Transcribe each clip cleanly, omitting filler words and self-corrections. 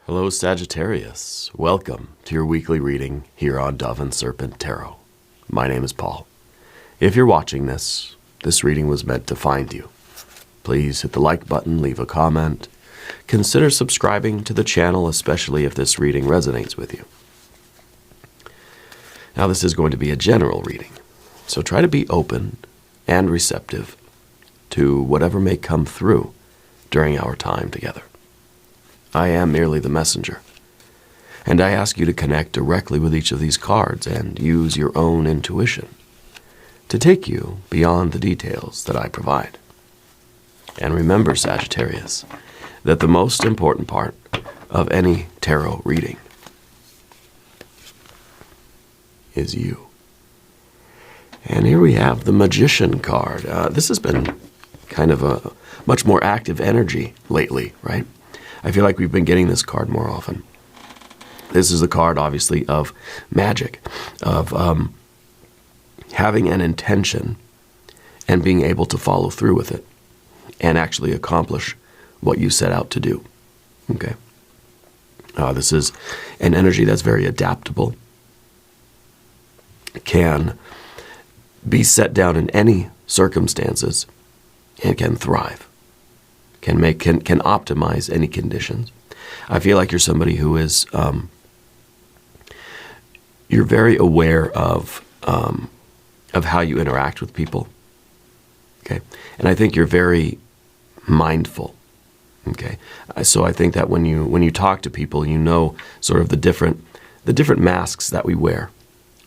Hello, Sagittarius. Welcome to your weekly reading here on Dove and Serpent Tarot. My name is Paul. If you're watching this reading was meant to find you. Please hit the like button, leave a comment. Consider subscribing to the channel, especially if this reading resonates with you. Now, this is going to be a general reading, so try to be open and receptive to whatever may come through during our time together. I am merely the messenger, and I ask you to connect directly with each of these cards and use your own intuition to take you beyond the details that I provide. And remember, Sagittarius, that the most important part of any tarot reading is you. And here we have the Magician card. This has been kind of a much more active energy lately, right? I feel like we've been getting this card more often. This is the card, obviously, of magic, of having an intention and being able to follow through with it and actually accomplish what you set out to do. Okay. This is an energy that's very adaptable, can be set down in any circumstances, and can thrive. Can optimize any conditions. I feel like you're somebody who is, you're very aware of how you interact with people. Okay, and I think you're very mindful. Okay, so I think that when you talk to people, you know sort of the different masks that we wear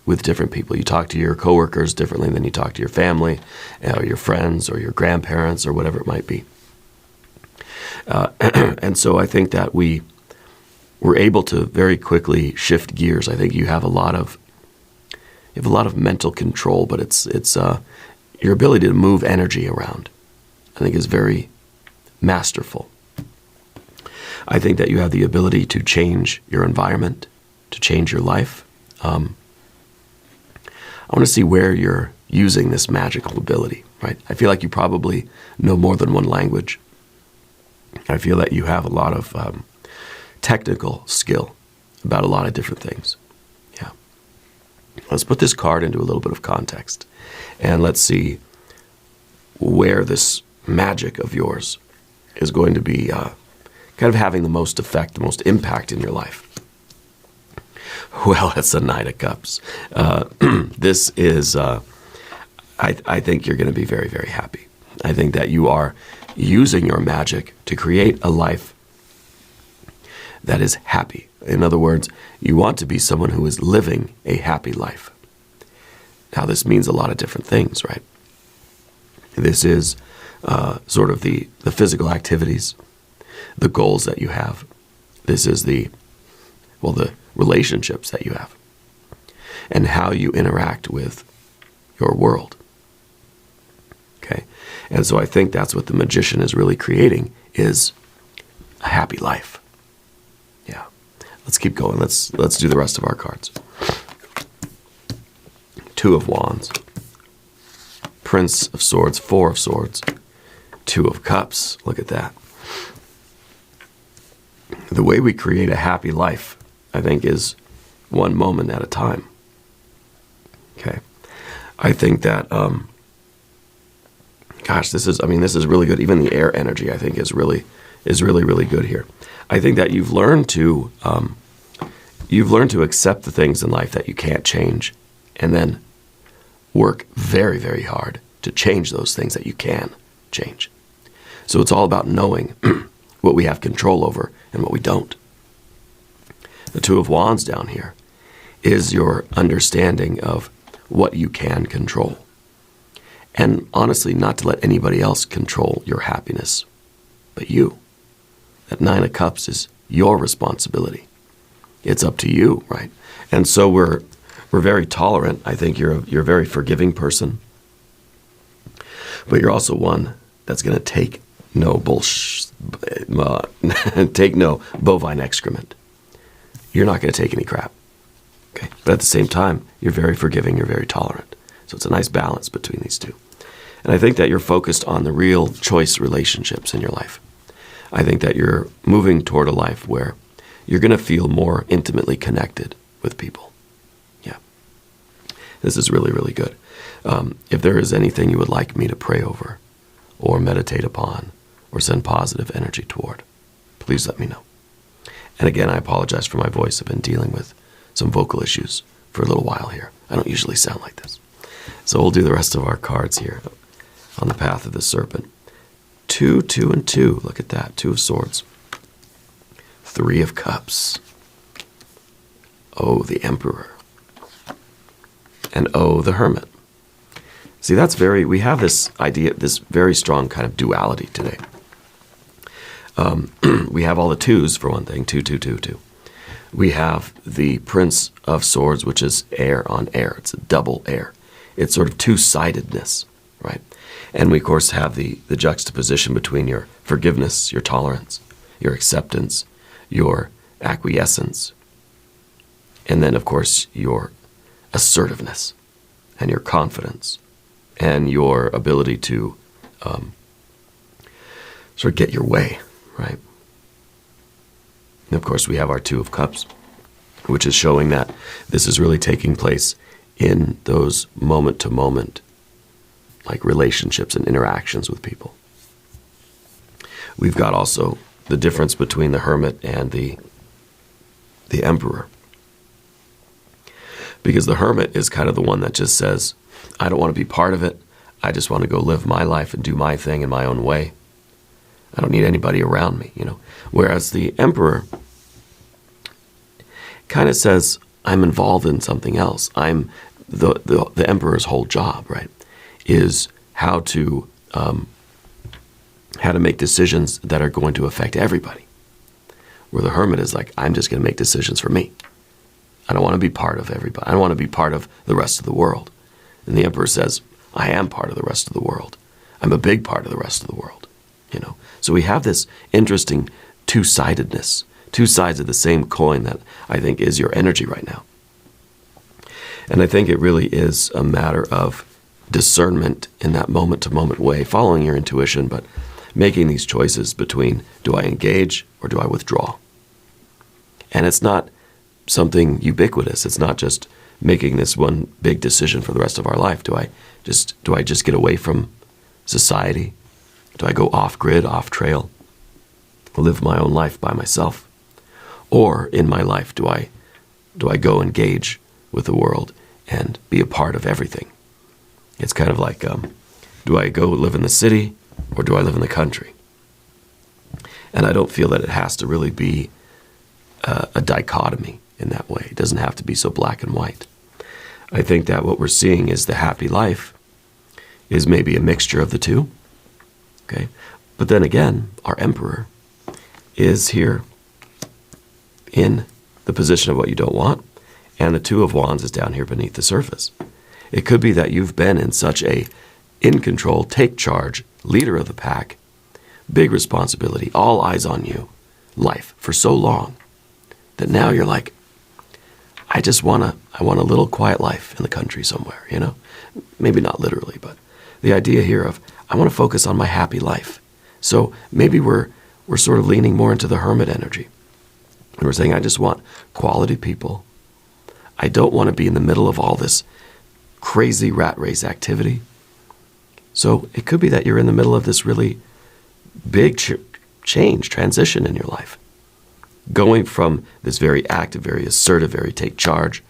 with different people. You talk to your coworkers differently than you talk to your family, or your friends, or your grandparents, or whatever it might be. And so I think that we're able to very quickly shift gears. I think you have a lot of mental control, but it's your ability to move energy around, I think, is very masterful. I think that you have the ability to change your environment, to change your life. I want to see where you're using this magical ability, right? I feel like you probably know more than one language. I feel that you have a lot of technical skill about a lot of different things. Yeah. Let's put this card into a little bit of context, and let's see where this magic of yours is going to be kind of having the most effect, the most impact in your life. Well, it's the Knight of Cups. This is, I think you're going to be very, very happy. I think that you are using your magic to create a life that is happy. In other words, you want to be someone who is living a happy life. Now, this means a lot of different things, right? This is sort of the physical activities, the goals that you have. This is the relationships that you have, and how you interact with your world. Okay? And so I think that's what the Magician is really creating, is a happy life. Yeah. Let's keep going. Let's do the rest of our cards. Two of Wands, Prince of Swords, Four of Swords, Two of Cups. Look at that. The way we create a happy life, I think, is one moment at a time. Okay. I think that, this is really good. Even the air energy, I think, is really good here. I think that you've learned to accept the things in life that you can't change, and then work very, very hard to change those things that you can change. So it's all about knowing what we have control over and what we don't. The Two of Wands down here is your understanding of what you can control. And honestly, not to let anybody else control your happiness, but you. That Nine of Cups is your responsibility. It's up to you, right? And so we're very tolerant. I think you're a very forgiving person. But you're also one that's going to take no bovine excrement. You're not going to take any crap. Okay? But at the same time, you're very forgiving, you're very tolerant. So it's a nice balance between these two. And I think that you're focused on the real choice relationships in your life. I think that you're moving toward a life where you're going to feel more intimately connected with people. Yeah. This is really, really good. If there is anything you would like me to pray over or meditate upon or send positive energy toward, please let me know. And again, I apologize for my voice. I've been dealing with some vocal issues for a little while here. I don't usually sound like this. So we'll do the rest of our cards here on the path of the serpent. 2, 2, and 2. Look at that. 2 of swords. 3 of cups. Oh, the emperor. And oh, the hermit. See, we have this idea, this very strong kind of duality today. We have all the 2s, for one thing. 2, 2, 2, 2. We have the Prince of Swords, which is air on air. It's a double air. It's sort of two-sidedness, right? And we, of course, have the juxtaposition between your forgiveness, your tolerance, your acceptance, your acquiescence, and then, of course, your assertiveness and your confidence and your ability to sort of get your way, right? And, of course, we have our 2 of Cups, which is showing that this is really taking place in those moment-to-moment like relationships and interactions with people. We've got also the difference between the hermit and the emperor. Because the hermit is kind of the one that just says, I don't want to be part of it. I just want to go live my life and do my thing in my own way. I don't need anybody around me, Whereas the emperor kind of says, I'm involved in something else. I'm the emperor's whole job, right, is how to make decisions that are going to affect everybody. Where the hermit is like, I'm just going to make decisions for me. I don't want to be part of everybody. I don't want to be part of the rest of the world. And the emperor says, I am part of the rest of the world. I'm a big part of the rest of the world. So we have this interesting two-sidedness, 2 sides of the same coin that I think is your energy right now. And I think it really is a matter of discernment in that moment-to-moment way, following your intuition, but making these choices between, do I engage or do I withdraw? And it's not something ubiquitous. It's not just making this one big decision for the rest of our life. Do I just get away from society? Do I go off-grid, off-trail, live my own life by myself? Or in my life, do I go engage with the world and be a part of everything? It's kind of like, do I go live in the city or do I live in the country? And I don't feel that it has to really be a dichotomy in that way. It doesn't have to be so black and white. I think that what we're seeing is the happy life is maybe a mixture of the 2. Okay? But then again, our emperor is here in the position of what you don't want, and the 2 of Wands is down here beneath the surface. It could be that you've been in such a in control, take charge, leader of the pack, big responsibility, all eyes on you life for so long that now you're like, I want a little quiet life in the country somewhere, Maybe not literally, but the idea here of I want to focus on my happy life. So maybe we're sort of leaning more into the hermit energy. And we're saying, I just want quality people. I don't want to be in the middle of all this crazy rat race activity. So it could be that you're in the middle of this really big change, transition in your life. Going from this very active, very assertive, very take charge,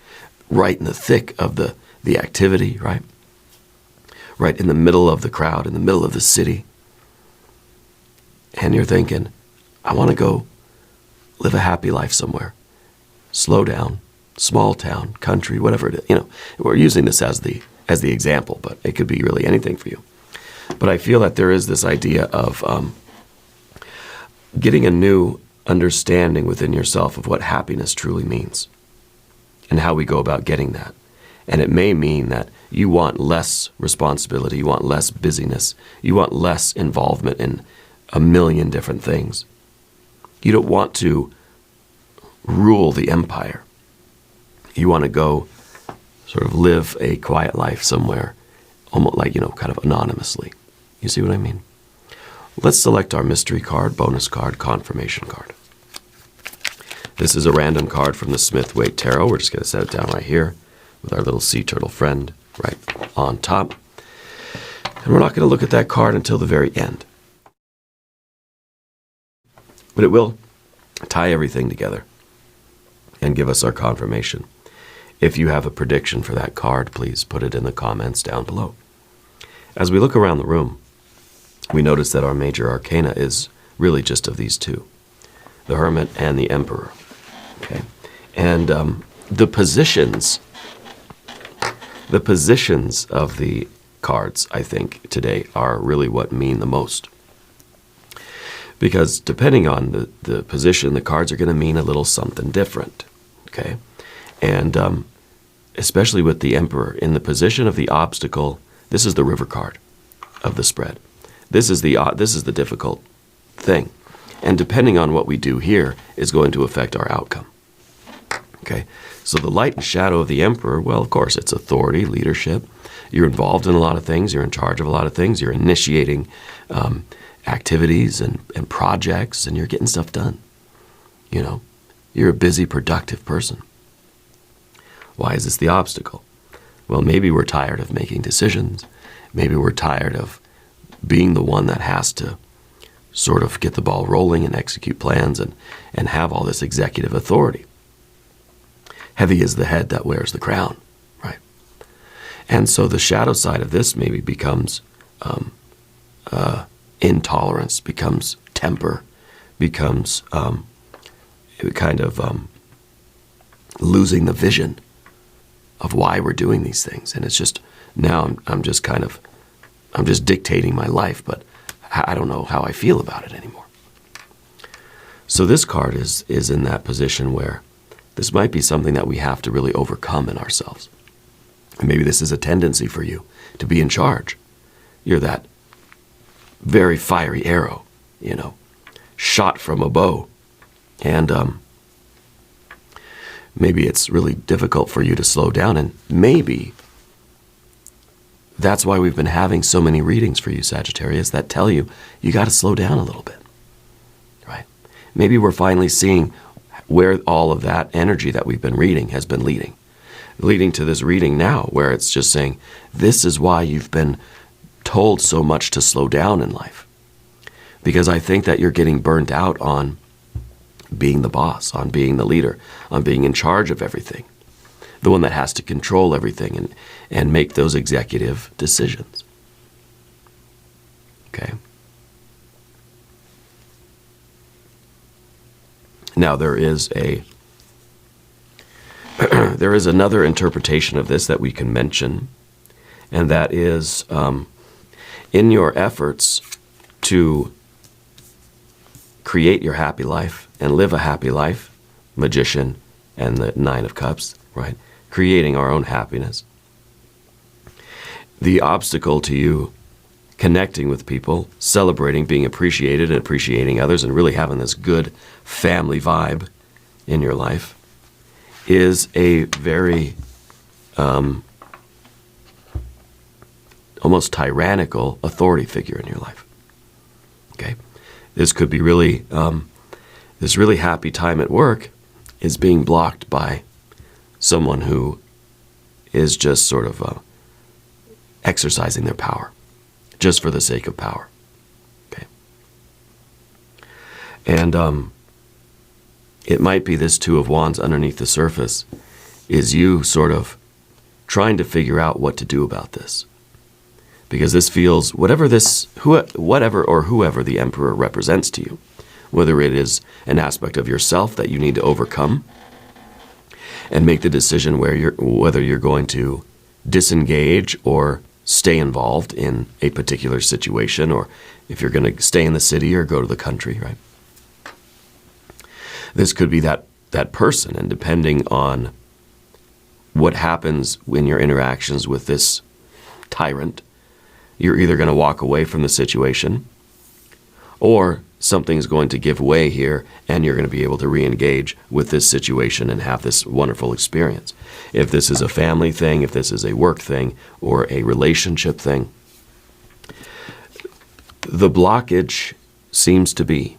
right in the thick of the activity, right? Right in the middle of the crowd, in the middle of the city. And you're thinking, I want to go live a happy life somewhere. Slow down, small town, country, whatever it is. We're using this as the example, but it could be really anything for you. But I feel that there is this idea of getting a new understanding within yourself of what happiness truly means and how we go about getting that. And it may mean that you want less responsibility, you want less busyness, you want less involvement in a million different things. You don't want to rule the empire. You want to go sort of live a quiet life somewhere, almost like, kind of anonymously. You see what I mean? Let's select our mystery card, bonus card, confirmation card. This is a random card from the Smith-Waite Tarot. We're just going to set it down right here with our little sea turtle friend right on top. And we're not going to look at that card until the very end. But it will tie everything together and give us our confirmation. If you have a prediction for that card, please put it in the comments down below. As we look around the room, we notice that our major arcana is really just of these two, the Hermit and the Emperor. Okay, and the positions of the cards, I think, today are really what mean the most. Because depending on the position, the cards are going to mean a little something different. Okay, and especially with the Emperor in the position of the obstacle, this is the River card of the spread. This is the difficult thing, and depending on what we do here is going to affect our outcome. Okay, so the light and shadow of the Emperor, well, of course, it's authority, leadership. You're involved in a lot of things. You're in charge of a lot of things. You're initiating activities and projects, and you're getting stuff done. You know, you're a busy, productive person. Why is this the obstacle? Well, maybe we're tired of making decisions. Maybe we're tired of being the one that has to sort of get the ball rolling and execute plans and have all this executive authority. Heavy is the head that wears the crown, right? And so the shadow side of this maybe becomes intolerance, becomes temper, becomes losing the vision of why we're doing these things. And it's just, now I'm just dictating my life, but I don't know how I feel about it anymore. So this card is in that position where this might be something that we have to really overcome in ourselves. And maybe this is a tendency for you to be in charge. You're that very fiery arrow, you know, shot from a bow. And maybe it's really difficult for you to slow down, and maybe that's why we've been having so many readings for you, Sagittarius, that tell you you got to slow down a little bit, right? Maybe we're finally seeing where all of that energy that we've been reading has been leading to this reading now, where it's just saying, this is why you've been told so much to slow down in life. Because I think that you're getting burnt out on being the boss, on being the leader, on being in charge of everything, the one that has to control everything and make those executive decisions. Okay. Now there is another interpretation of this that we can mention, and that is in your efforts to create your happy life and live a happy life, Magician and the Nine of Cups, right? Creating our own happiness. The obstacle to you connecting with people, celebrating, being appreciated and appreciating others, and really having this good family vibe in your life is a very almost tyrannical authority figure in your life. Okay? This could be really, this really happy time at work is being blocked by someone who is just sort of exercising their power, just for the sake of power. Okay? And it might be this Two of Wands underneath the surface is you sort of trying to figure out what to do about this. Because this feels, whatever or whoever the Emperor represents to you, whether it is an aspect of yourself that you need to overcome and make the decision whether you're going to disengage or stay involved in a particular situation, or if you're going to stay in the city or go to the country, right? This could be that person, and depending on what happens in your interactions with this tyrant, you're either going to walk away from the situation, or something's going to give way here and you're going to be able to re-engage with this situation and have this wonderful experience. If this is a family thing, if this is a work thing, or a relationship thing, the blockage seems to be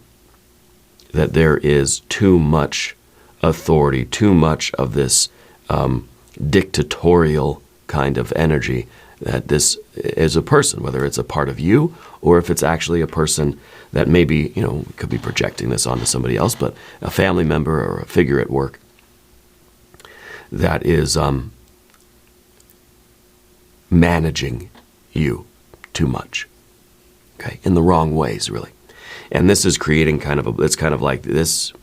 that there is too much authority, too much of this dictatorial kind of energy, that this is a person, whether it's a part of you or if it's actually a person that maybe, could be projecting this onto somebody else, but a family member or a figure at work that is managing you too much, okay, in the wrong ways, really. And this is creating it's kind of like this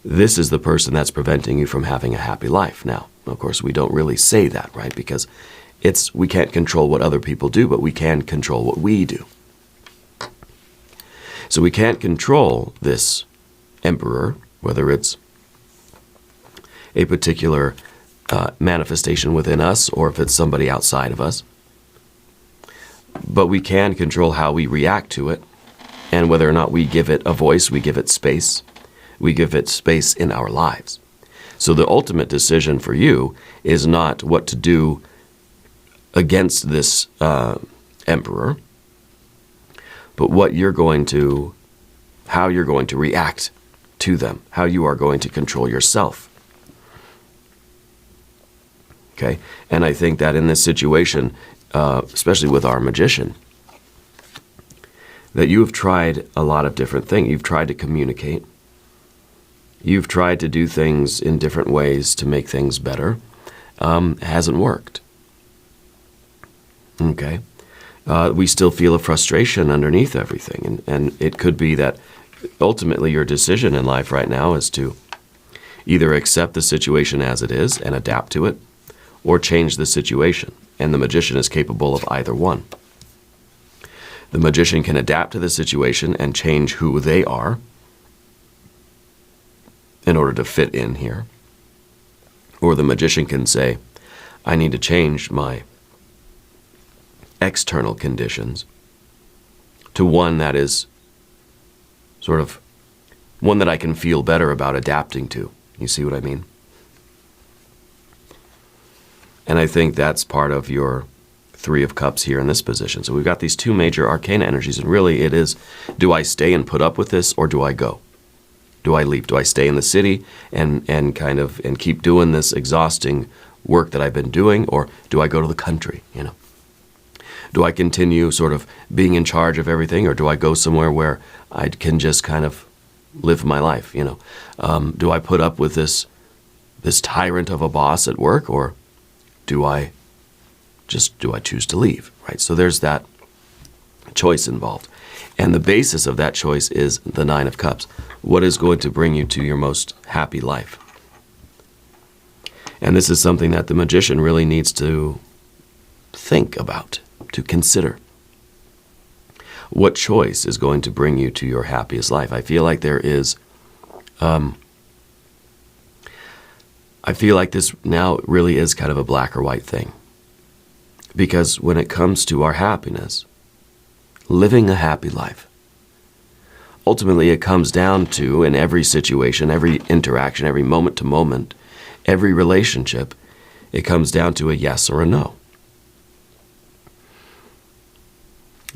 is the person that's preventing you from having a happy life. Now, of course, we don't really say that, right? Because we can't control what other people do, but we can control what we do. So we can't control this emperor, whether it's a particular manifestation within us or if it's somebody outside of us. But we can control how we react to it and whether or not we give it a voice, we give it space. We give it space in our lives. So the ultimate decision for you is not what to do against this emperor, but how you're going to react to them, how you are going to control yourself. Okay? And I think that in this situation, especially with our magician, that you have tried a lot of different things. You've tried to communicate. You've tried to do things in different ways to make things better. It hasn't worked. Okay? We still feel a frustration underneath everything. And it could be that ultimately your decision in life right now is to either accept the situation as it is and adapt to it, or change the situation. And the magician is capable of either one. The magician can adapt to the situation and change who they are in order to fit in here. Or the magician can say, I need to change my external conditions to one that is sort of one that I can feel better about adapting to. You see what I mean? And I think that's part of your Three of Cups here in this position. So we've got these two major arcana energies, and really it is, do I stay and put up with this, or do I go? Do I leave? Do I stay in the city and keep doing this exhausting work that I've been doing, or do I go to the country, Do I continue sort of being in charge of everything, or do I go somewhere where I can just kind of live my life, Do I put up with this tyrant of a boss at work, or do I choose to leave, right? So there's that choice involved. And the basis of that choice is the Nine of Cups. What is going to bring you to your most happy life? And this is something that the magician really needs to think about, to consider. What choice is going to bring you to your happiest life? I feel like there is, I feel like this now really is kind of a black or white thing. Because when it comes to our happiness, living a happy life, ultimately it comes down to, in every situation, every interaction, every moment to moment, every relationship, it comes down to a yes or a no.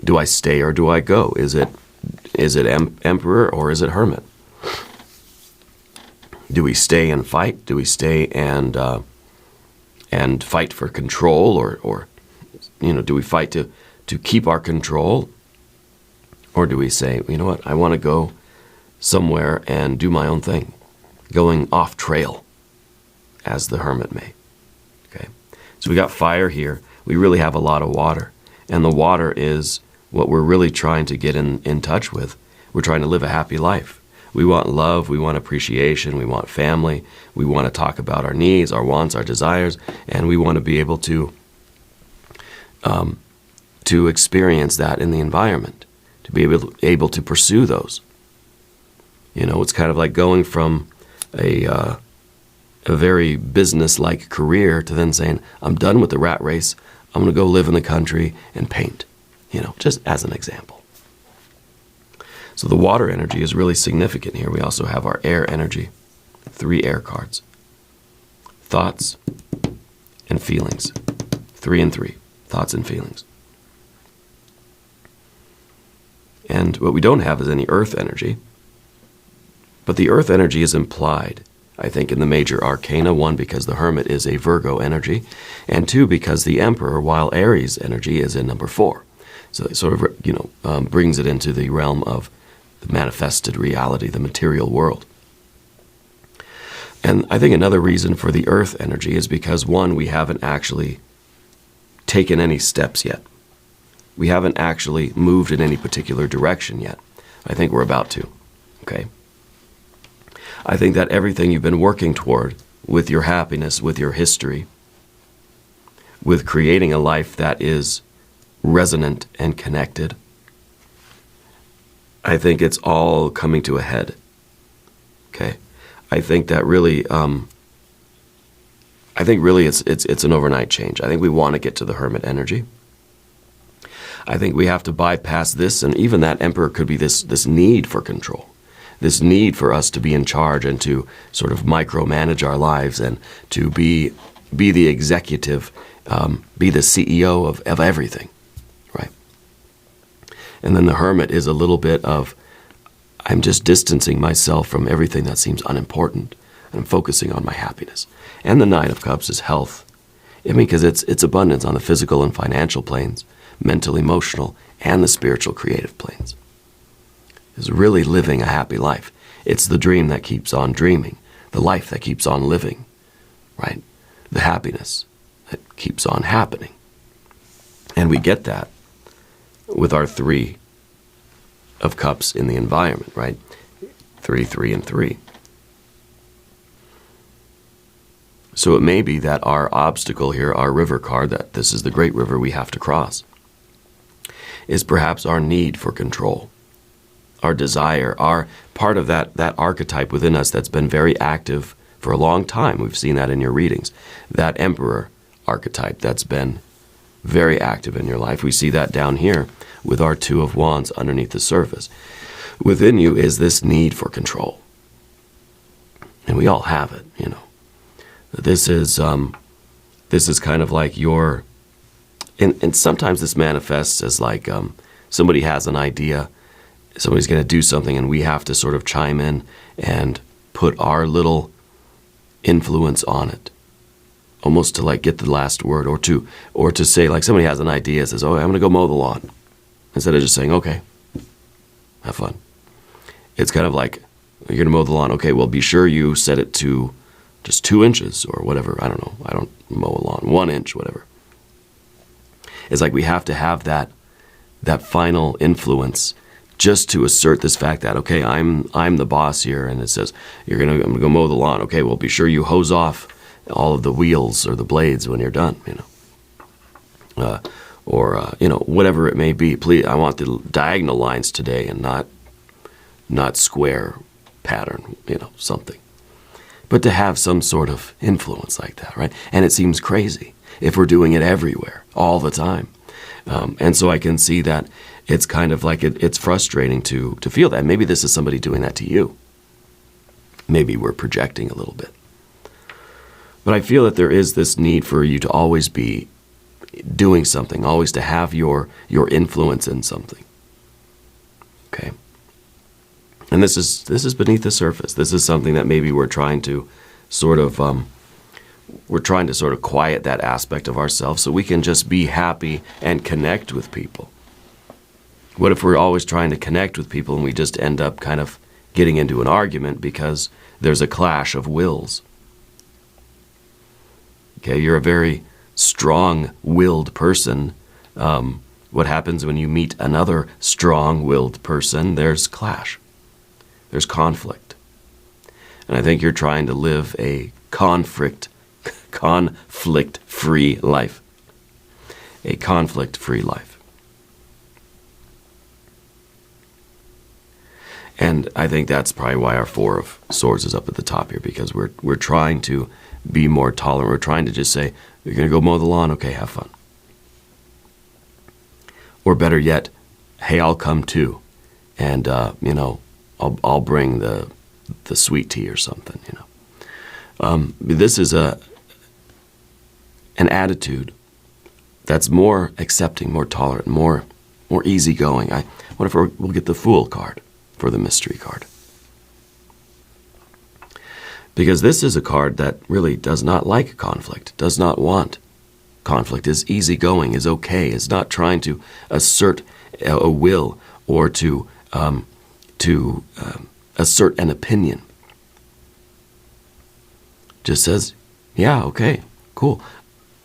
Do I stay or do I go? Is it emperor or is it hermit? Do we stay and fight? Do we stay and fight for control, or do we fight to keep our control? Or do we say, you know what, I want to go somewhere and do my own thing, going off trail, as the hermit may. Okay, so we got fire here. We really have a lot of water, and the water is what we're really trying to get in touch with. We're trying to live a happy life. We want love, we want appreciation, we want family, we want to talk about our needs, our wants, our desires, and we want to be able to experience that in the environment, to be able to pursue those. It's kind of like going from a very business-like career to then saying, I'm done with the rat race, I'm going to go live in the country and paint, just as an example. So the water energy is really significant here. We also have our air energy, 3 air cards. Thoughts and feelings, 3 and 3, thoughts and feelings. And what we don't have is any earth energy, but the earth energy is implied I think, in the major arcana. One, because the Hermit is a Virgo energy, and two, because the Emperor, while Aries energy, is in number 4. So it sort of, brings it into the realm of the manifested reality, the material world. And I think another reason for the Earth energy is because, one, we haven't actually taken any steps yet. We haven't actually moved in any particular direction yet. I think we're about to, okay? I think that everything you've been working toward with your happiness, with your history, with creating a life that is resonant and connected, I think it's all coming to a head, okay? I think that really, it's an overnight change. I think we want to get to the Hermit energy. I think we have to bypass this, and even that Emperor could be this need for control, this need for us to be in charge and to sort of micromanage our lives and to be the executive, be the CEO of everything, right? And then the Hermit is a little bit of, I'm just distancing myself from everything that seems unimportant, and I'm focusing on my happiness. And the Nine of Cups is health. I mean, because it's abundance on the physical and financial planes, mental, emotional, and the spiritual creative planes. It's really living a happy life. It's the dream that keeps on dreaming, the life that keeps on living, right? The happiness that keeps on happening. And we get that with our 3 of Cups in the environment, right? 3, 3, and 3. So it may be that our obstacle here, our river card, that this is the great river we have to cross, is perhaps our need for control, our desire, our part of that archetype within us that's been very active for a long time. We've seen that in your readings. That Emperor archetype that's been very active in your life. We see that down here with our 2 of Wands underneath the surface. Within you is this need for control. And we all have it, you know. This is kind of like your, and sometimes this manifests as like somebody has an idea, somebody's going to do something, and we have to sort of chime in and put our little influence on it, almost to like get the last word, or to say, like, somebody has an idea, says, oh, I'm going to go mow the lawn, instead of just saying, okay, have fun. It's kind of like, you're going to mow the lawn. Okay, well, be sure you set it to just 2 inches or whatever. I don't know. I don't mow a lawn. 1 inch, whatever. It's like we have to have that final influence just to assert this fact that, okay, I'm the boss here, and it says, I'm gonna go mow the lawn. Okay, well, be sure you hose off all of the wheels or the blades when you're done, you know. Whatever it may be. Please, I want the diagonal lines today and not square pattern, you know, something. But to have some sort of influence like that, right? And it seems crazy if we're doing it everywhere, all the time. And so I can see that it's kind of like it's frustrating to feel that. Maybe this is somebody doing that to you. Maybe we're projecting a little bit. But I feel that there is this need for you to always be doing something, always to have your influence in something. Okay? And this is beneath the surface. This is something that maybe we're trying to sort of quiet that aspect of ourselves so we can just be happy and connect with people. What if we're always trying to connect with people and we just end up kind of getting into an argument because there's a clash of wills? Okay, you're a very strong-willed person. What happens when you meet another strong-willed person? There's clash. There's conflict. And I think you're trying to live a conflict-free life. A conflict-free life. And I think that's probably why our 4 of Swords is up at the top here, because we're trying to be more tolerant. We're trying to just say, you're going to go mow the lawn? Okay, have fun. Or better yet, hey, I'll come too. And, I'll bring the sweet tea or something, you know. This is an attitude that's more accepting, more tolerant, more easygoing. What if we'll get the Fool card for the mystery card? Because this is a card that really does not like conflict, does not want conflict, is easygoing, is okay, is not trying to assert a will or to assert an opinion. Just says, yeah, okay, cool.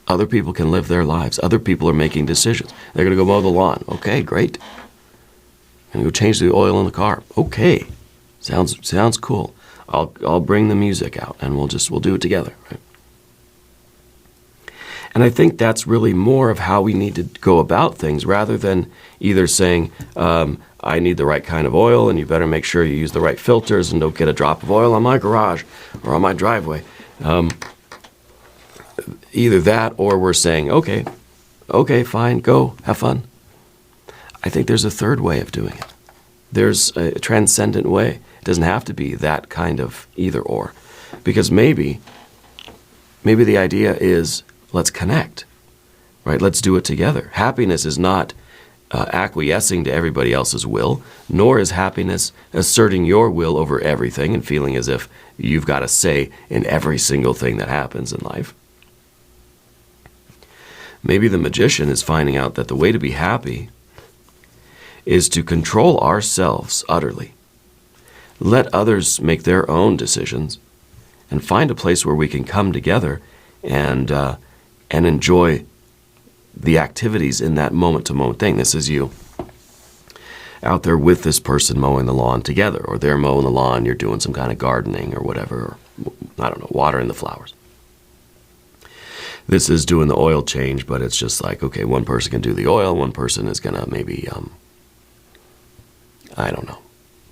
Other people can live their lives. Other people are making decisions. They're going to go mow the lawn. Okay, great. Going to go change the oil in the car. Okay, sounds cool. I'll bring the music out and we'll do it together. Right? And I think that's really more of how we need to go about things, rather than either saying, I need the right kind of oil and you better make sure you use the right filters and don't get a drop of oil on my garage or on my driveway. Either that, or we're saying, okay, fine, go, have fun. I think there's a third way of doing it. There's a transcendent way. It doesn't have to be that kind of either or. Because maybe the idea is, let's connect, right? Let's do it together. Happiness is not acquiescing to everybody else's will, nor is happiness asserting your will over everything and feeling as if you've got a say in every single thing that happens in life. Maybe the magician is finding out that the way to be happy is to control ourselves utterly. Let others make their own decisions and find a place where we can come together and enjoy the activities in that moment-to-moment thing. This is you out there with this person mowing the lawn together, or they're mowing the lawn, you're doing some kind of gardening or whatever, or, I don't know, watering the flowers. This is doing the oil change, but it's just like, okay, one person can do the oil, one person is going to maybe, I don't know,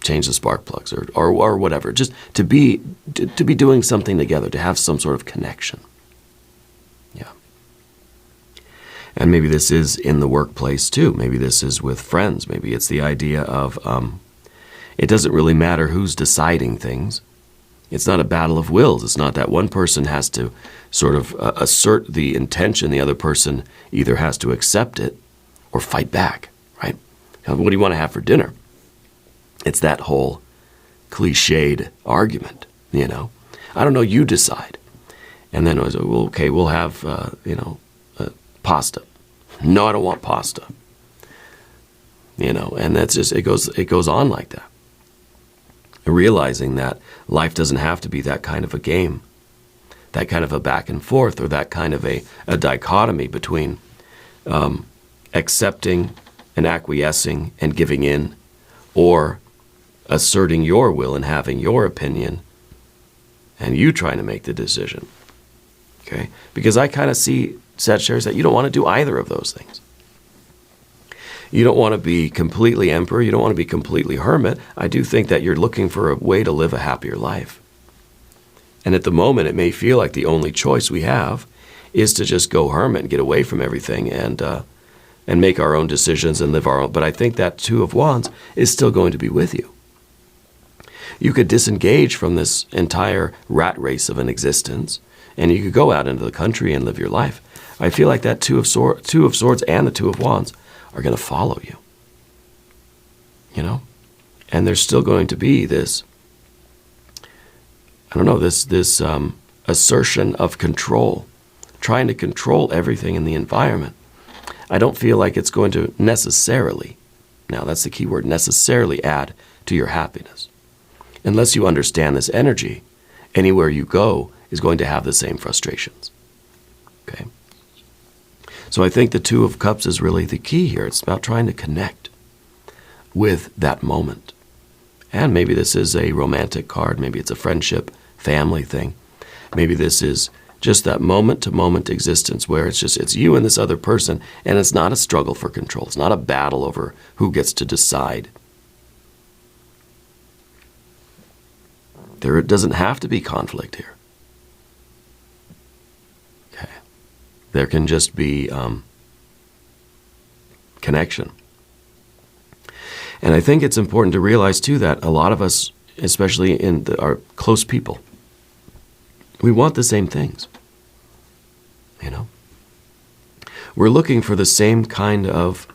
change the spark plugs or whatever. Just to be doing something together, to have some sort of connection. Yeah. And maybe this is in the workplace too. Maybe this is with friends. Maybe it's the idea of it doesn't really matter who's deciding things. It's not a battle of wills. It's not that one person has to sort of assert the intention. The other person either has to accept it or fight back, right? What do you want to have for dinner? It's that whole cliched argument, you know. I don't know, you decide. And then it was, well, okay, we'll have, pasta. No, I don't want pasta. You know, and that's just, it goes on like that. Realizing that life doesn't have to be that kind of a game, that kind of a back and forth, or that kind of a dichotomy between accepting and acquiescing and giving in, or asserting your will and having your opinion, and you trying to make the decision. Okay? Because I kind of see, Sagittarius, that you don't want to do either of those things. You don't want to be completely emperor. You don't want to be completely hermit. I do think that you're looking for a way to live a happier life. And at the moment, it may feel like the only choice we have is to just go hermit and get away from everything and make our own decisions and live our own. But I think that Two of Wands is still going to be with you. You could disengage from this entire rat race of an existence, and you could go out into the country and live your life. I feel like that Two of Swords and the Two of Wands are going to follow you, you know? And there's still going to be this, I don't know, this assertion of control, trying to control everything in the environment. I don't feel like it's going to necessarily, now that's the key word, necessarily add to your happiness. Unless you understand this energy, anywhere you go is going to have the same frustrations, okay? So I think the Two of Cups is really the key here. It's about trying to connect with that moment. And maybe this is a romantic card. Maybe it's a friendship, family thing. Maybe this is just that moment-to-moment existence where it's you and this other person, and it's not a struggle for control. It's not a battle over who gets to decide. There doesn't have to be conflict here. Okay. There can just be connection. And I think it's important to realize, too, that a lot of us, especially in our close people, we want the same things, you know? We're looking for the same kind of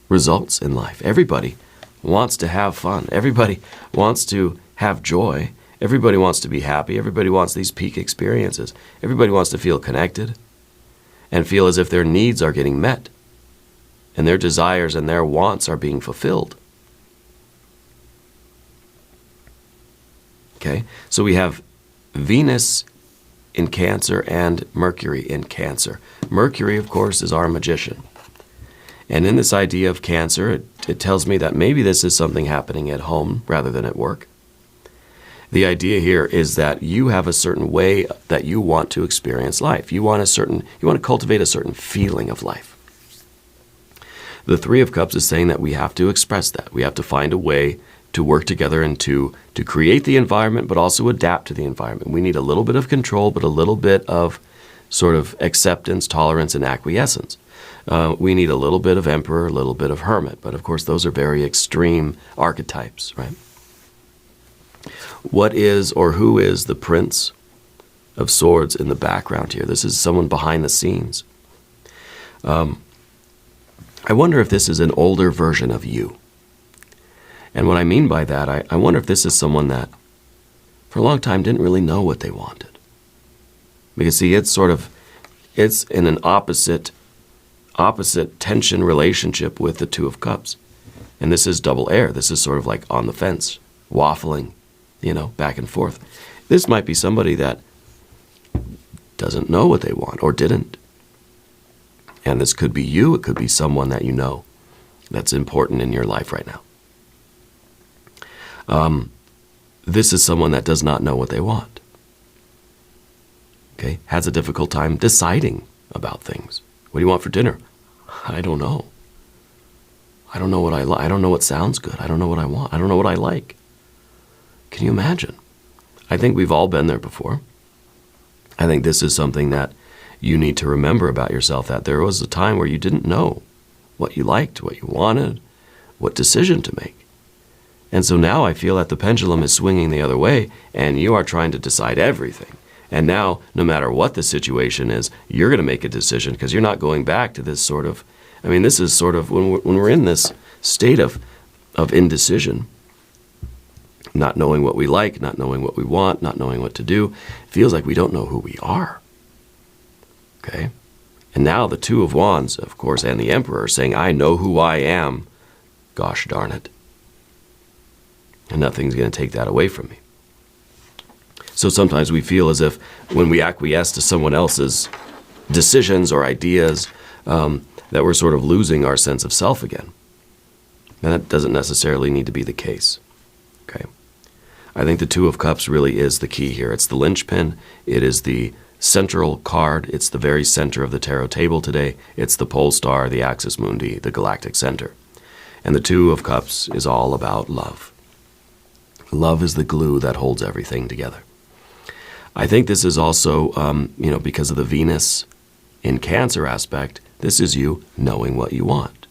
results in life. Everybody wants to have fun. Everybody wants to have joy. Everybody wants to be happy. Everybody wants these peak experiences. Everybody wants to feel connected and feel as if their needs are getting met and their desires and their wants are being fulfilled. Okay, so we have Venus in Cancer and Mercury in Cancer. Mercury, of course, is our magician. And in this idea of Cancer, it tells me that maybe this is something happening at home rather than at work. The idea here is that you have a certain way that you want to experience life. You want to cultivate a certain feeling of life. The Three of Cups is saying that we have to express that. We have to find a way to work together and to create the environment, but also adapt to the environment. We need a little bit of control, but a little bit of sort of acceptance, tolerance, and acquiescence. We need a little bit of Emperor, a little bit of Hermit, but of course those are very extreme archetypes, right? What is or who is the Prince of Swords in the background here? This is someone behind the scenes. I wonder if this is an older version of you. And what I mean by that, I wonder if this is someone that for a long time didn't really know what they wanted. Because see, it's in an opposite tension relationship with the Two of Cups. And this is double air. This is sort of like on the fence, waffling, back and forth. This might be somebody that doesn't know what they want or didn't. And this could be you. It could be someone that you know that's important in your life right now. This is someone that does not know what they want. Okay, has a difficult time deciding about things. What do you want for dinner? I don't know. I don't know what I like. I don't know what sounds good. I don't know what I want. I don't know what I like. Can you imagine? I think we've all been there before. I think this is something that you need to remember about yourself, that there was a time where you didn't know what you liked, what you wanted, what decision to make. And so now I feel that the pendulum is swinging the other way, and you are trying to decide everything. And now, no matter what the situation is, you're going to make a decision because you're not going back to this sort of, this is sort of when we're in this state of indecision, not knowing what we like, not knowing what we want, not knowing what to do, it feels like we don't know who we are. Okay? And now the Two of Wands, of course, and the Emperor are saying, I know who I am. Gosh darn it. And nothing's going to take that away from me. So sometimes we feel as if when we acquiesce to someone else's decisions or ideas, that we're sort of losing our sense of self again. And that doesn't necessarily need to be the case. Okay? I think the Two of Cups really is the key here. It's the linchpin. It is the central card. It's the very center of the tarot table today. It's the pole star, the axis mundi, the galactic center. And the Two of Cups is all about love. Love is the glue that holds everything together. I think this is also, because of the Venus in Cancer aspect, this is you knowing what you want,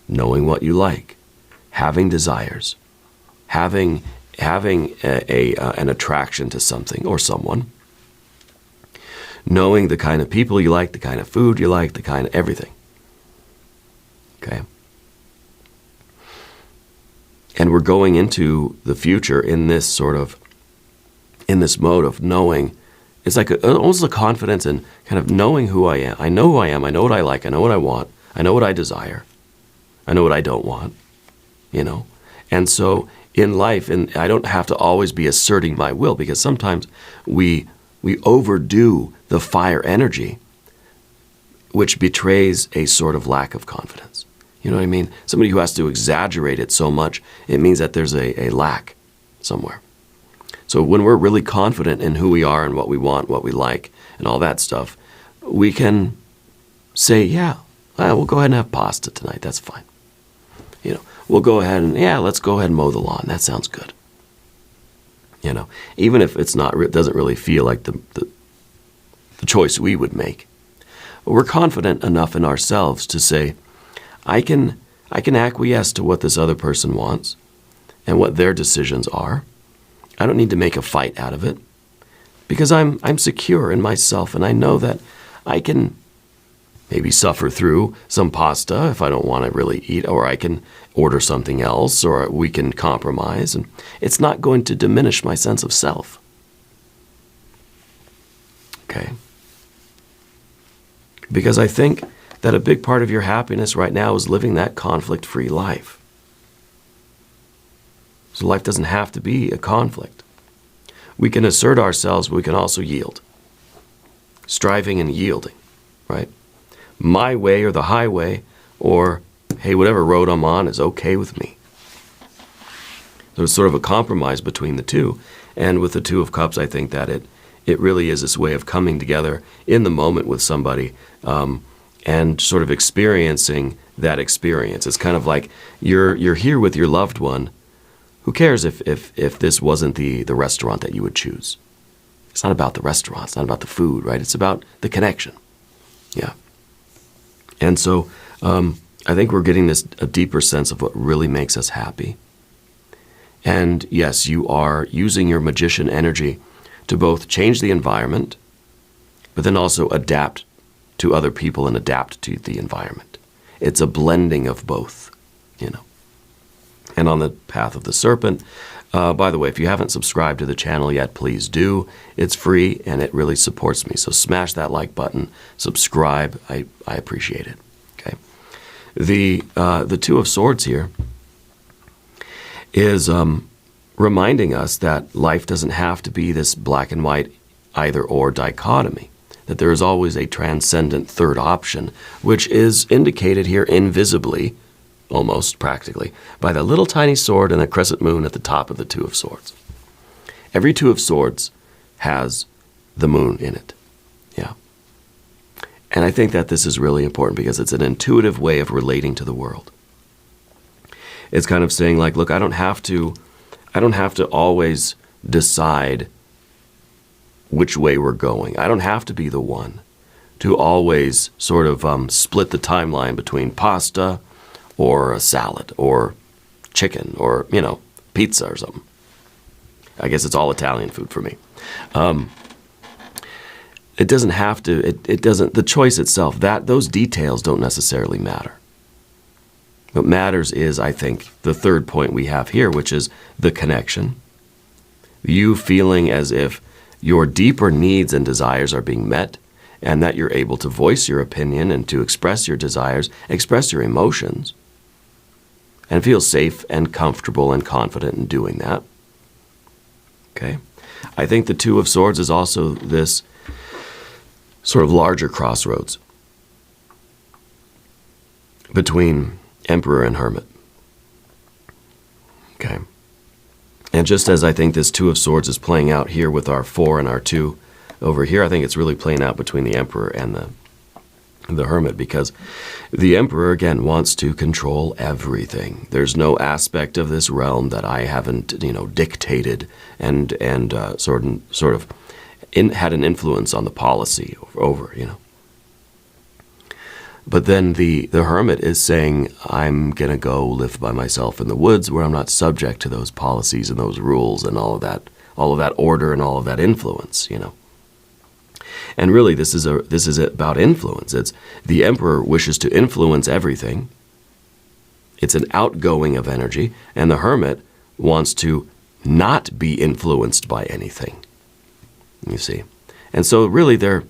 knowing what you like, having desires, having an attraction to something or someone, knowing the kind of people you like, the kind of food you like, the kind of everything. Okay? And we're going into the future in this mode of knowing. It's like almost a confidence in kind of knowing who I am. I know who I am. I know what I like. I know what I want. I know what I desire. I know what I don't want. And so in life, and I don't have to always be asserting my will, because sometimes we overdo the fire energy, which betrays a sort of lack of confidence. You know what I mean? Somebody who has to exaggerate it so much, it means that there's a lack somewhere. So when we're really confident in who we are and what we want, what we like, and all that stuff, we can say, yeah, we'll go ahead and have pasta tonight. That's fine. We'll go ahead and, let's go ahead and mow the lawn. That sounds good. Even if it doesn't really feel like the choice we would make. But we're confident enough in ourselves to say, I can acquiesce to what this other person wants and what their decisions are. I don't need to make a fight out of it because I'm secure in myself, and I know that I can maybe suffer through some pasta if I don't want to really eat, or I can order something else, or we can compromise, and it's not going to diminish my sense of self. Okay? Because I think that a big part of your happiness right now is living that conflict-free life. So life doesn't have to be a conflict. We can assert ourselves, but we can also yield. Striving and yielding, right? My way or the highway, or, hey, whatever road I'm on is okay with me. There's sort of a compromise between the two. And with the Two of Cups, I think that it really is this way of coming together in the moment with somebody and sort of experiencing that experience. It's kind of like you're here with your loved one. Who cares if this wasn't the restaurant that you would choose? It's not about the restaurant. It's not about the food, right? It's about the connection. Yeah. And so I think we're getting a deeper sense of what really makes us happy. And yes, you are using your magician energy to both change the environment, but then also adapt to other people and adapt to the environment. It's a blending of both, you know. And on the path of the serpent, by the way, if you haven't subscribed to the channel yet, please do. It's free and it really supports me. So smash that like button, subscribe. I appreciate it. Okay. The Two of Swords here is reminding us that life doesn't have to be this black and white either or dichotomy, that there is always a transcendent third option, which is indicated here invisibly, almost practically, by the little tiny sword and the crescent moon at the top of the Two of Swords. Every Two of Swords has the moon in it. Yeah. And I think that this is really important because it's an intuitive way of relating to the world. It's kind of saying like, look, I don't have to always decide which way we're going. I don't have to be the one to always sort of split the timeline between pasta or a salad or chicken or, you know, pizza or something. I guess it's all Italian food for me. It doesn't have to, it doesn't, the choice itself, those details don't necessarily matter. What matters is, I think, the third point we have here, which is the connection. You feeling as if your deeper needs and desires are being met, and that you're able to voice your opinion and to express your desires, express your emotions, and feel safe and comfortable and confident in doing that. Okay? I think the Two of Swords is also this sort of larger crossroads between Emperor and Hermit. Okay? And just as I think this Two of Swords is playing out here with our 4 and our 2 over here, I think it's really playing out between the Emperor and the Hermit, because the Emperor, again, wants to control everything. There's no aspect of this realm that I haven't, dictated and sort of had an influence on the policy over. But then the Hermit is saying, I'm going to go live by myself in the woods where I'm not subject to those policies and those rules and all of that order and all of that influence, And really, this is about influence. It's the Emperor wishes to influence everything. It's an outgoing of energy, and the Hermit wants to not be influenced by anything. You see, and so really they're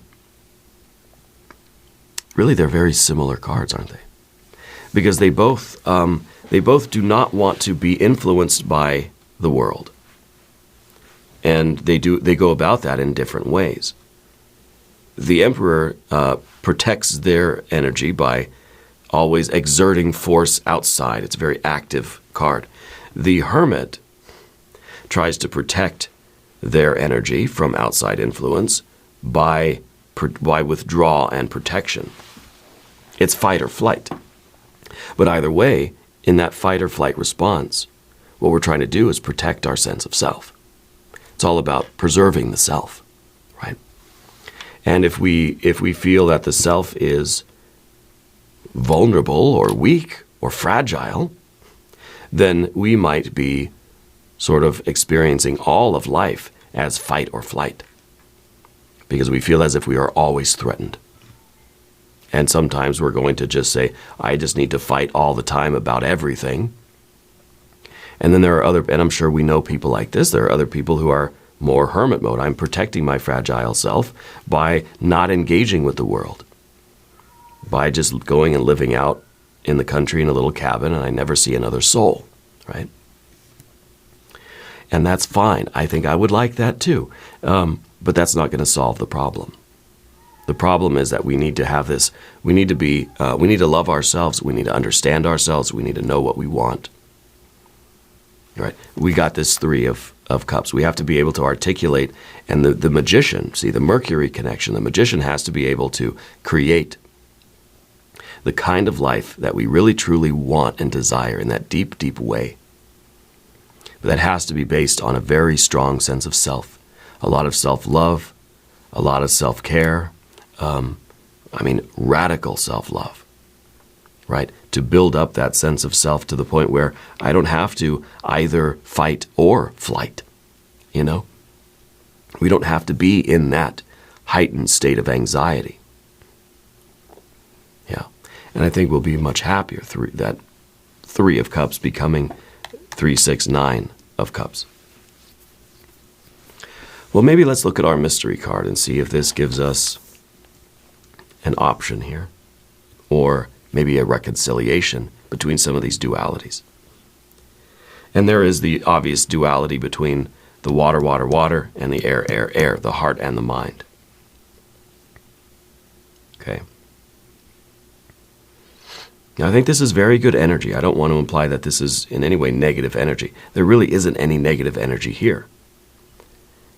very similar cards, aren't they? Because they both do not want to be influenced by the world, and they go about that in different ways. The Emperor protects their energy by always exerting force outside. It's a very active card. The Hermit tries to protect their energy from outside influence by withdrawal and protection. It's fight or flight. But either way, in that fight or flight response, what we're trying to do is protect our sense of self. It's all about preserving the self, right? And if we feel that the self is vulnerable or weak or fragile, then we might be sort of experiencing all of life as fight or flight, because we feel as if we are always threatened. And sometimes we're going to just say, I just need to fight all the time about everything. And then there are other, and I'm sure we know people like this, there are other people who are more hermit mode. I'm protecting my fragile self by not engaging with the world, by just going and living out in the country in a little cabin, and I never see another soul, right? And that's fine. I think I would like that too. But that's not going to solve the problem. The problem is that we need to have this, we need to love ourselves, we need to understand ourselves, we need to know what we want. Right? We got this Three of Cups. We have to be able to articulate, and the magician, see the Mercury connection, the magician has to be able to create the kind of life that we really truly want and desire in that deep, deep way. But that has to be based on a very strong sense of self, a lot of self-love, a lot of self-care, radical self-love, right? To build up that sense of self to the point where I don't have to either fight or flight, you know? We don't have to be in that heightened state of anxiety. Yeah. And I think we'll be much happier through that Three of Cups becoming 3, 6, 9 of Cups. Well, maybe let's look at our mystery card and see if this gives us an option here, or maybe a reconciliation between some of these dualities. And there is the obvious duality between the water, water, water, and the air, air, air, the heart and the mind. Okay. Now, I think this is very good energy. I don't want to imply that this is in any way negative energy. There really isn't any negative energy here.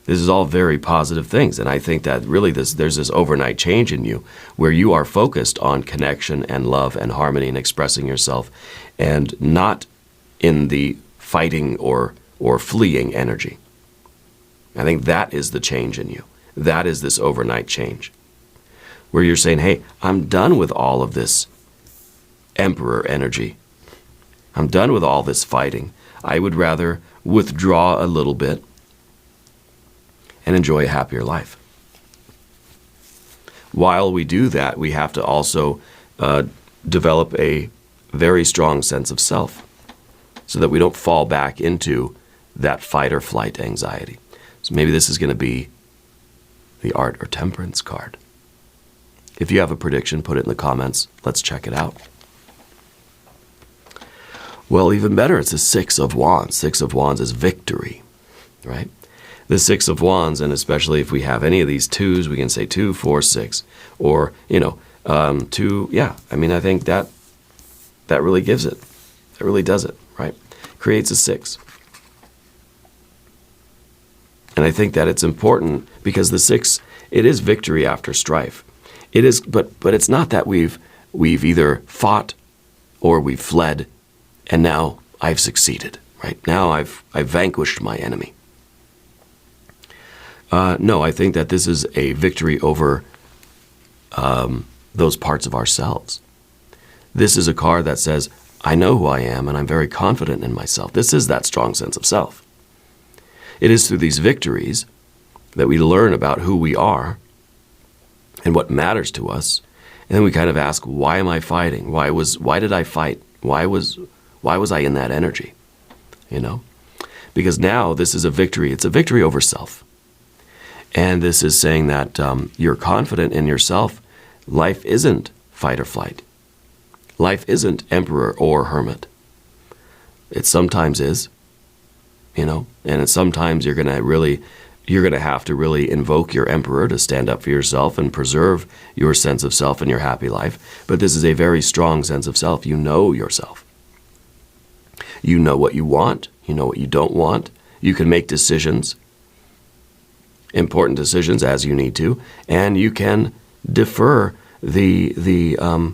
This is all very positive things, and I think that really there's this overnight change in you where you are focused on connection and love and harmony and expressing yourself, and not in the fighting or fleeing energy. I think that is the change in you. That is this overnight change where you're saying, hey, I'm done with all of this emperor energy. I'm done with all this fighting. I would rather withdraw a little bit and enjoy a happier life. While we do that, we have to also develop a very strong sense of self so that we don't fall back into that fight or flight anxiety. So maybe this is going to be the Art or Temperance card. If you have a prediction, put it in the comments. Let's check it out. Well, even better, it's the Six of Wands. Six of Wands is victory, right? The Six of Wands, and especially if we have any of these twos, we can say 2, 4, 6, or, 2, yeah. I mean, I think that really gives it. That really does it, right? Creates a 6. And I think that it's important because the 6, it is victory after strife. It is, but it's not that we've either fought or we've fled, and now I've succeeded, right? Now I've vanquished my enemy. No, I think that this is a victory over those parts of ourselves. This is a card that says, I know who I am and I'm very confident in myself. This is that strong sense of self. It is through these victories that we learn about who we are and what matters to us. And then we kind of ask, why am I fighting? Why did I fight? Why was I in that energy? Because now this is a victory. It's a victory over self. And this is saying that you're confident in yourself. Life isn't fight or flight. Life isn't emperor or hermit. It sometimes is, and sometimes you're going to have to really invoke your emperor to stand up for yourself and preserve your sense of self and your happy life. But this is a very strong sense of self. You know yourself. You know what you want. You know what you don't want. You can make decisions, important decisions as you need to, and you can defer those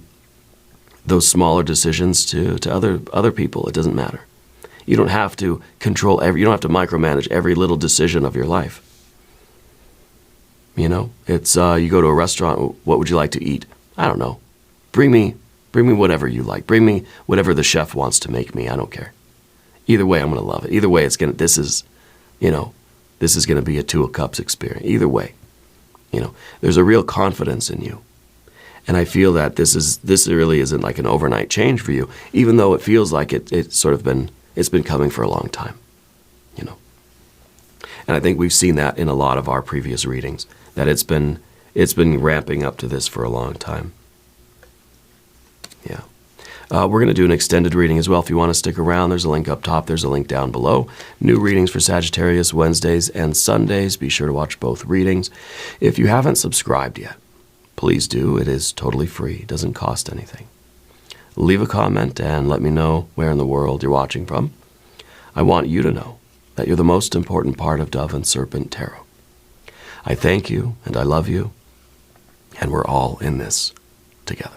smaller decisions to other people. It doesn't matter. You don't have to control you don't have to micromanage every little decision of your life. It's you go to a restaurant, what would you like to eat? I don't know. Bring me whatever you like. Bring me whatever the chef wants to make me. I don't care. Either way, I'm going to love it. Either way, this is going to be a Two of Cups experience. Either way, there's a real confidence in you. And I feel that this really isn't like an overnight change for you, even though it feels like it's been coming for a long time, you know. And I think we've seen that in a lot of our previous readings, that it's been ramping up to this for a long time. Yeah. We're going to do an extended reading as well. If you want to stick around, there's a link up top. There's a link down below. New readings for Sagittarius Wednesdays and Sundays. Be sure to watch both readings. If you haven't subscribed yet, please do. It is totally free. It doesn't cost anything. Leave a comment and let me know where in the world you're watching from. I want you to know that you're the most important part of Dove and Serpent Tarot. I thank you and I love you, and we're all in this together.